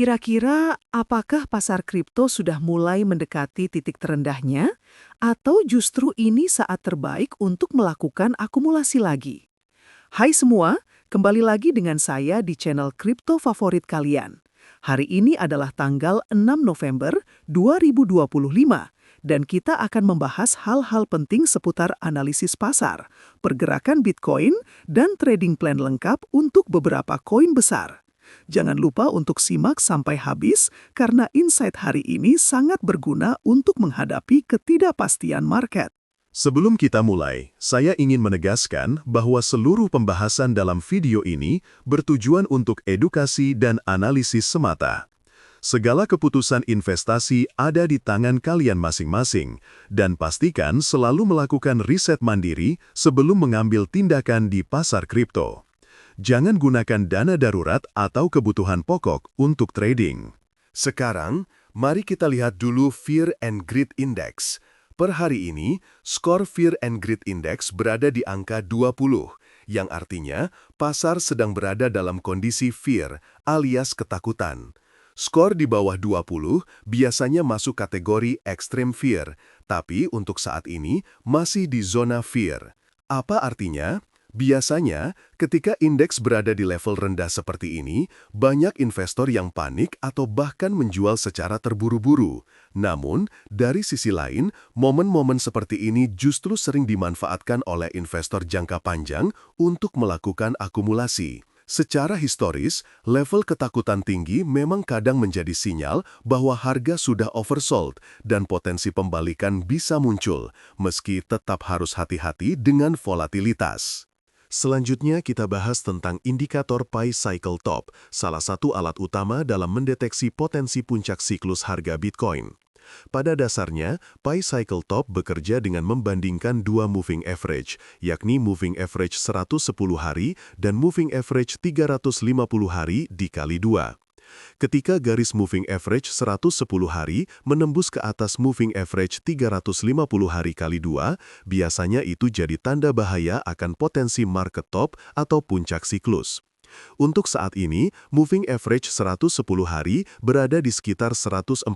Kira-kira apakah pasar kripto sudah mulai mendekati titik terendahnya, atau justru ini saat terbaik untuk melakukan akumulasi lagi? Hai semua, kembali lagi dengan saya di channel kripto favorit kalian. Hari ini adalah tanggal 6 November 2025, dan kita akan membahas hal-hal penting seputar analisis pasar, pergerakan Bitcoin, dan trading plan lengkap untuk beberapa koin besar. Jangan lupa untuk simak sampai habis karena insight hari ini sangat berguna untuk menghadapi ketidakpastian market. Sebelum kita mulai, saya ingin menegaskan bahwa seluruh pembahasan dalam video ini bertujuan untuk edukasi dan analisis semata. Segala keputusan investasi ada di tangan kalian masing-masing, dan pastikan selalu melakukan riset mandiri sebelum mengambil tindakan di pasar kripto. Jangan gunakan dana darurat atau kebutuhan pokok untuk trading. Sekarang, mari kita lihat dulu Fear and Greed Index. Per hari ini, skor Fear and Greed Index berada di angka 20, yang artinya pasar sedang berada dalam kondisi fear alias ketakutan. Skor di bawah 20 biasanya masuk kategori extreme fear, tapi untuk saat ini masih di zona fear. Apa artinya? Biasanya, ketika indeks berada di level rendah seperti ini, banyak investor yang panik atau bahkan menjual secara terburu-buru. Namun, dari sisi lain, momen-momen seperti ini justru sering dimanfaatkan oleh investor jangka panjang untuk melakukan akumulasi. Secara historis, level ketakutan tinggi memang kadang menjadi sinyal bahwa harga sudah oversold dan potensi pembalikan bisa muncul, meski tetap harus hati-hati dengan volatilitas. Selanjutnya kita bahas tentang indikator Pi Cycle Top, salah satu alat utama dalam mendeteksi potensi puncak siklus harga Bitcoin. Pada dasarnya, Pi Cycle Top bekerja dengan membandingkan dua moving average, yakni moving average 110 hari dan moving average 350 hari dikali 2. Ketika garis moving average 110 hari menembus ke atas moving average 350 hari kali 2, biasanya itu jadi tanda bahaya akan potensi market top atau puncak siklus. Untuk saat ini, moving average 110 hari berada di sekitar $114.333.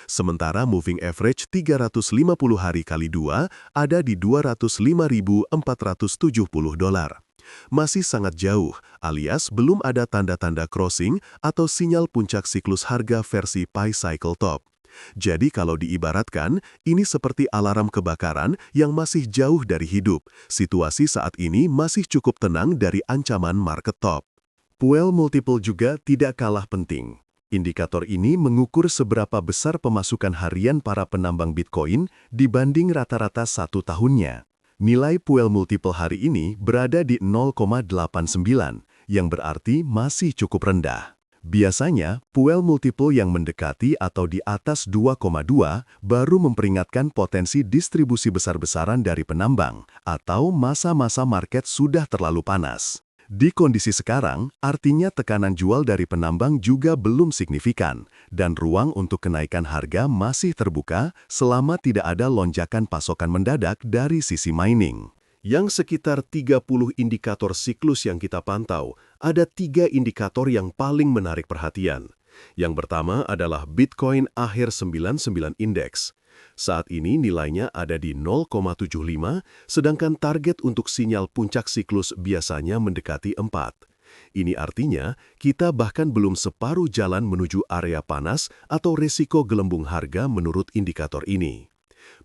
Sementara moving average 350 hari kali 2 ada di $205.470. Masih sangat jauh, alias belum ada tanda-tanda crossing atau sinyal puncak siklus harga versi Pi Cycle Top. Jadi kalau diibaratkan, ini seperti alarm kebakaran yang masih jauh dari hidup. Situasi saat ini masih cukup tenang dari ancaman market top. Puel Multiple juga tidak kalah penting. Indikator ini mengukur seberapa besar pemasukan harian para penambang Bitcoin dibanding rata-rata satu tahunnya. Nilai Puel Multiple hari ini berada di 0,89, yang berarti masih cukup rendah. Biasanya, Puel Multiple yang mendekati atau di atas 2,2 baru memperingatkan potensi distribusi besar-besaran dari penambang atau masa-masa market sudah terlalu panas. Di kondisi sekarang, artinya tekanan jual dari penambang juga belum signifikan, dan ruang untuk kenaikan harga masih terbuka selama tidak ada lonjakan pasokan mendadak dari sisi mining. Yang sekitar 30 indikator siklus yang kita pantau, ada 3 indikator yang paling menarik perhatian. Yang pertama adalah Bitcoin akhir 99 Index. Saat ini nilainya ada di 0,75, sedangkan target untuk sinyal puncak siklus biasanya mendekati 4. Ini artinya kita bahkan belum separuh jalan menuju area panas atau resiko gelembung harga menurut indikator ini.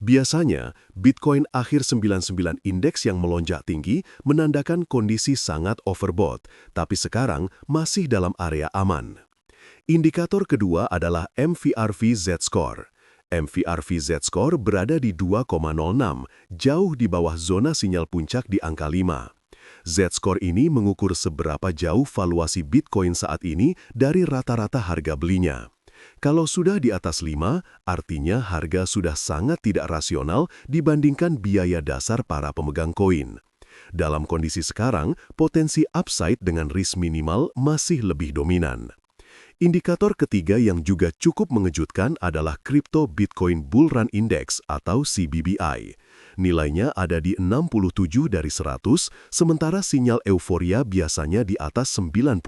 Biasanya, Bitcoin akhir 99 indeks yang melonjak tinggi menandakan kondisi sangat overbought, tapi sekarang masih dalam area aman. Indikator kedua adalah MVRV Z-Score. MVRV Z-Score berada di 2,06, jauh di bawah zona sinyal puncak di angka 5. Z-Score ini mengukur seberapa jauh valuasi Bitcoin saat ini dari rata-rata harga belinya. Kalau sudah di atas 5, artinya harga sudah sangat tidak rasional dibandingkan biaya dasar para pemegang koin. Dalam kondisi sekarang, potensi upside dengan risk minimal masih lebih dominan. Indikator ketiga yang juga cukup mengejutkan adalah Crypto Bitcoin Bull Run Index atau CBBI. Nilainya ada di 67 dari 100, sementara sinyal euforia biasanya di atas 90.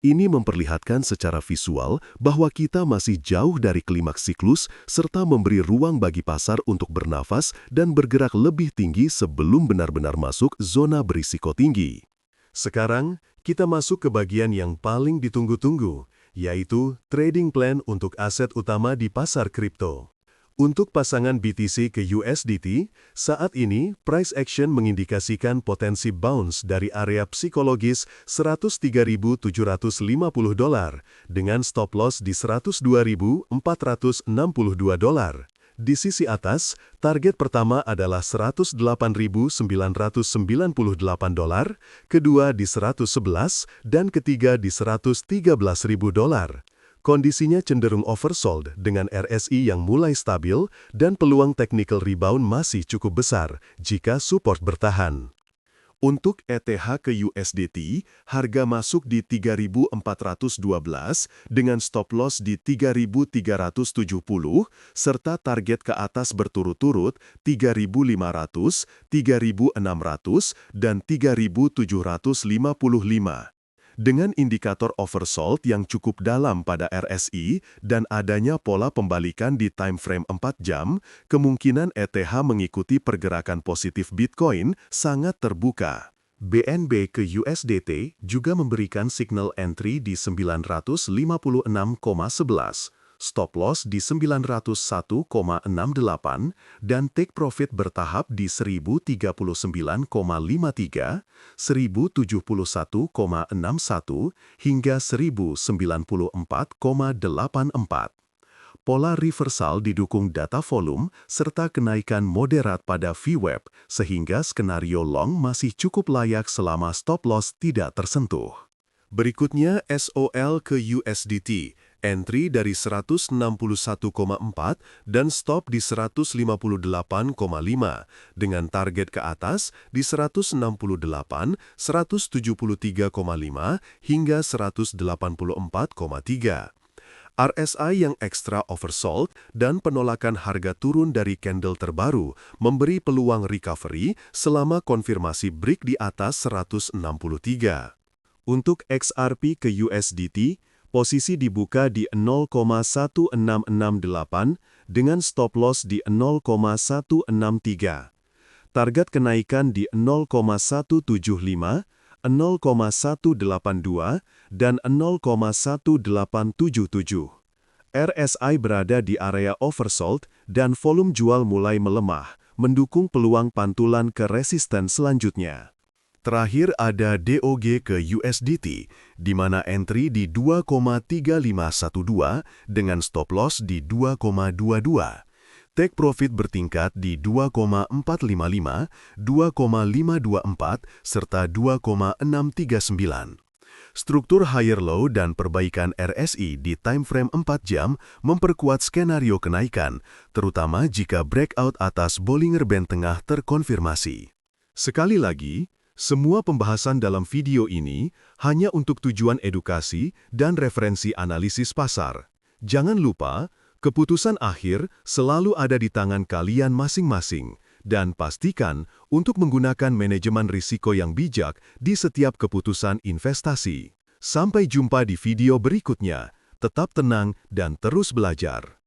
Ini memperlihatkan secara visual bahwa kita masih jauh dari klimaks siklus serta memberi ruang bagi pasar untuk bernafas dan bergerak lebih tinggi sebelum benar-benar masuk zona berisiko tinggi. Sekarang, kita masuk ke bagian yang paling ditunggu-tunggu, yaitu trading plan untuk aset utama di pasar kripto. Untuk pasangan BTC ke USDT, saat ini price action mengindikasikan potensi bounce dari area psikologis $103.750 dengan stop loss di $102.462. Di sisi atas, target pertama adalah $108.998, kedua di $111, dan ketiga di $113.000. Kondisinya cenderung oversold dengan RSI yang mulai stabil dan peluang technical rebound masih cukup besar jika support bertahan. Untuk ETH ke USDT, harga masuk di 3.412 dengan stop loss di 3.370 serta target ke atas berturut-turut 3.500, 3.600, dan 3.755. Dengan indikator oversold yang cukup dalam pada RSI dan adanya pola pembalikan di time frame 4 jam, kemungkinan ETH mengikuti pergerakan positif Bitcoin sangat terbuka. BNB ke USDT juga memberikan signal entry di 956,11, stop loss di 901,68, dan take profit bertahap di 1039,53, 1071,61, hingga 1094,84. Pola reversal didukung data volume serta kenaikan moderat pada VWAP, sehingga skenario long masih cukup layak selama stop loss tidak tersentuh. Berikutnya SOL ke USDT, entry dari 161,4 dan stop di 158,5 dengan target ke atas di 168, 173,5 hingga 184,3. RSI yang ekstra oversold dan penolakan harga turun dari candle terbaru memberi peluang recovery selama konfirmasi break di atas 163. Untuk XRP ke USDT, posisi dibuka di 0,1668 dengan stop loss di 0,163. Target kenaikan di 0,175, 0,182, dan 0,1877. RSI berada di area oversold dan volume jual mulai melemah, mendukung peluang pantulan ke resisten selanjutnya. Terakhir ada DOG ke USDT, di mana entry di 2,3512 dengan stop loss di 2,22. Take profit bertingkat di 2,455, 2,524, serta 2,639. Struktur higher low dan perbaikan RSI di time frame 4 jam memperkuat skenario kenaikan, terutama jika breakout atas Bollinger Band tengah terkonfirmasi. Sekali lagi, semua pembahasan dalam video ini hanya untuk tujuan edukasi dan referensi analisis pasar. Jangan lupa, keputusan akhir selalu ada di tangan kalian masing-masing, dan pastikan untuk menggunakan manajemen risiko yang bijak di setiap keputusan investasi. Sampai jumpa di video berikutnya. Tetap tenang dan terus belajar.